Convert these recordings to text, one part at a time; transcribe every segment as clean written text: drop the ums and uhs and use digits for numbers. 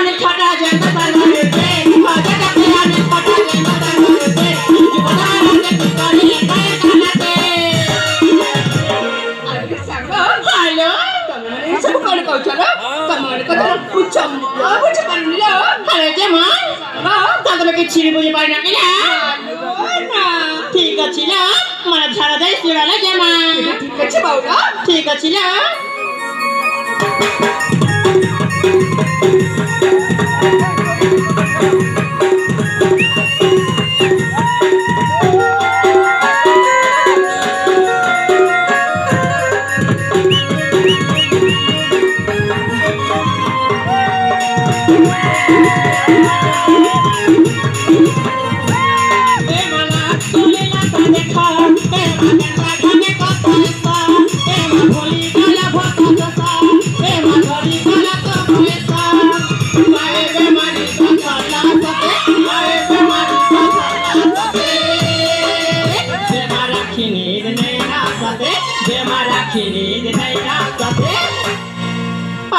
अनेक फटा जेंदा सरवारे पे भजन के अनेक फटा जेंदा सरवारे पे जीवनाला के तुकारी काय खानाते अरे सांगा हेलो तमने सब कोण कहछलो तमने कथा पूछ बुझ पारनिलो अरे जे मां हां तमे के छिरी बुझी पाइ ना केला ना ठीक अछि ना मला झाडा जाई सिराला जे मां ठीक अछि बाउला ठीक अछि ना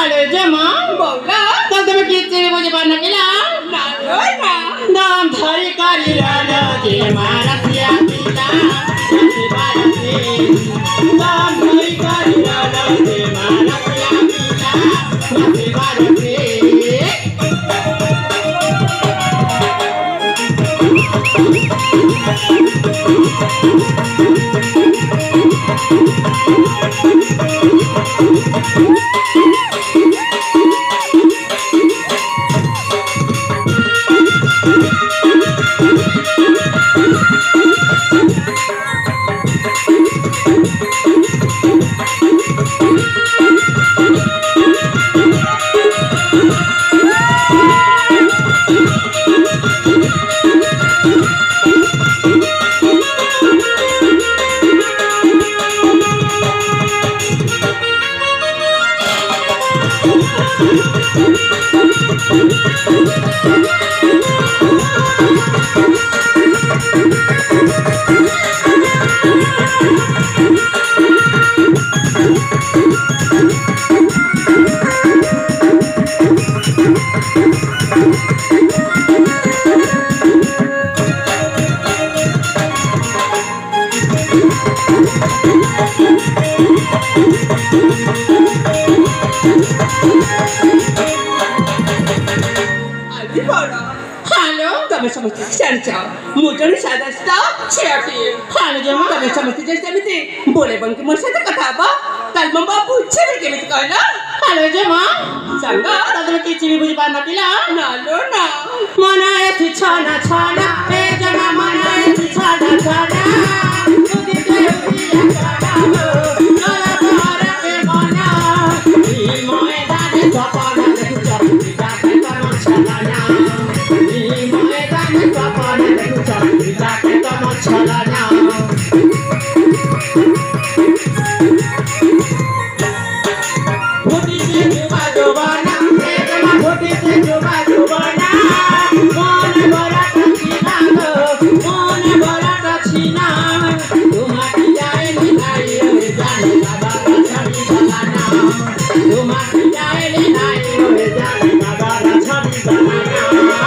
अरे जमा बाउला तमे किचे बुझी पाइ ना केला ना ना नाम धरी करी राजा जे मारा पिया पिला सती बारसे नाम धरी करी राजा जे मारा पिया पिला सती बारसे हेलो तमे समस्त चर्चा मोटन सादस्ता छेटी हेलो जमा तमे समस्त जैसे मिते बोले बंक मोर साथे कथा बा ताल मम्मा पूछे रे केमित कहला हेलो जमा सांगा तमे किचे बुझी पाइ ना केला नालो ना मनाए थी छाना छाना ए जमा मनाए थी छाना छाना तुदी के उदिया छाना नाला तारा के मना ई मोए दाने सपना देखु चली जाके तनो छलाना ई मोए दाने सपना देखु चली जाके तनो छलाना भोटी से जुबा जुबाना ए जमा भोटी से जुबा जुबाना मन बड़ा कछिना मन बड़ा कछिना तुम्हारी जाए नि नाई रे जाने बाबा छड़ी बनाना तुम्हारी जाए नि नाई रे जाने बाबा छड़ी बनाना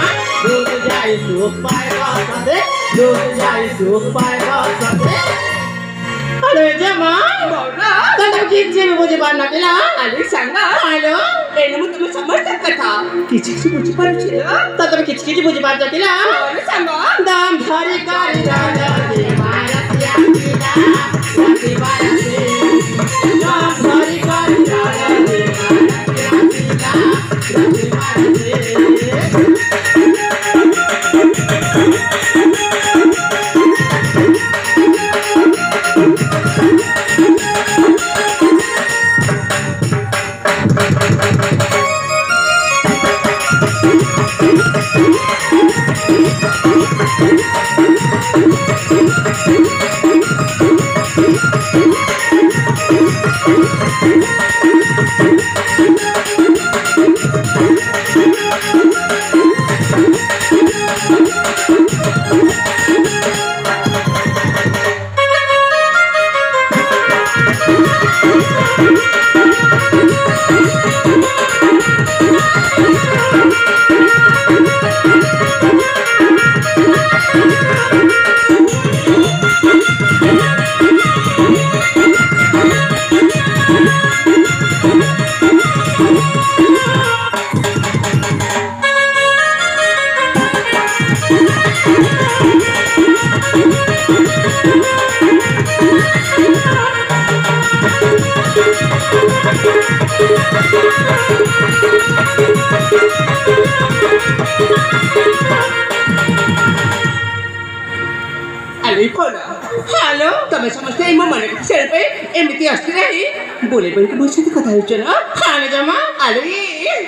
डूब जाए सुख पाएगा सदे डूब जाए सुख पाएगा सदे अरे जमा बाउला तमे किचे बुझी पाइ ना केला अरे सांगा हेलो एने मु तमे समस्त कथा किछि से बुझ पारछि तमे किचे बुझी पाइ ना केला अरे सांगा दाम धरी करी राजा जे मारा पिया पिला सती बारसे दाम धरी करी राजा जे मारा पिया पिला सती बारसे হ্যালো তবে ସମସ୍ତେ এই ମମାନେ ସେରେ ପାଇଁ ଏମିତି ଆସୁଛି ନାହିଁ ବୋଲେ ବୋଲି ମୋ ସହିତ କଥା ହେଉଛ ନା ହ୍ୟାଲୋ ଜମା ଆରେ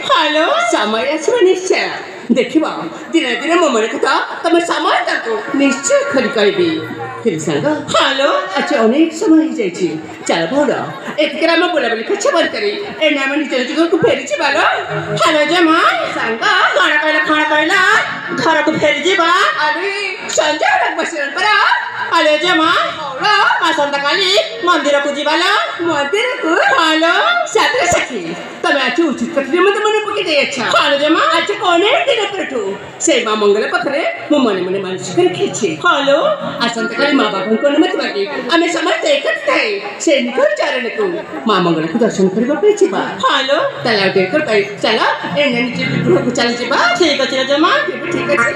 ହ୍ୟାଲୋ ସମୟ ଆସିବ ନିଶ୍ଚୟ ଦେଖିବ ଦିନେ ଦିନେ ମୋ ମନେ କଥା ତମେ ସମୟ ତାକୁ ନିଶ୍ଚୟ ଖରି କହିବି फिर सांगा हेलो अच्छा अनेक समय ହେଇଯାଇଛି ଚାଲ ଭଉଣ ଏତିକି ଆମେ ବୁଲାବୁଲି ଖର୍ଚ୍ଚ ବନ୍ଦ କରି ଏନେ ଆମେ ନିଜ ନିଜକୁ ଫେରିଛି ବାଲ ହ୍ୟାଲୋ ଜମା ସାଙ୍ଗ କଣ କହିଲା ଘରକୁ ଫେରିଯିବା ଆରେ ସଞ୍ଜୟ ବସିଲା ପରା ହ୍ୟାଲୋ ଜମା ଆସନ୍ତାକାଲି ମନ୍ଦିରକୁ ଯିବାଲ ମନ୍ଦିରକୁ ହ୍ୟାଲୋ ସାଥିରେ ସାଥି ତମେ ଆଜି ଉଚିତ କଥାରେ ମତେ ମନେ ପକେଇ ଦେଇଛ ହ୍ୟାଲୋ ଜମା ଆଜି ଅନେକ ଦିନ ପରଠୁ ସେଇ ମା ମଙ୍ଗଳ ପାଖରେ ମୁଁ ମନେ ମନେ ମାନସିକ ରଖିଛି ହ୍ୟାଲୋ ଆସନ୍ତାକାଲି ମା ବାବାଙ୍କୁ ଅନୁମତି ମାଗି ଆମେ ସମସ୍ତେ ଏକତ୍ର ହେଇ ସେ ନିକଟ ଚାରଣକୁ ମା ମଙ୍ଗଳକୁ ଦର୍ଶନ କରିବା ପାଇଁ ଯିବା ହ୍ୟାଲୋ ତାହେଲେ ଆଉ ଟିକେ କରି ଚାଲ ଏନେ ନିଜ ଗୃହକୁ ଚାଲି ଯିବା ଠିକ ଅଛି ଜମା ଠିକ ଅଛି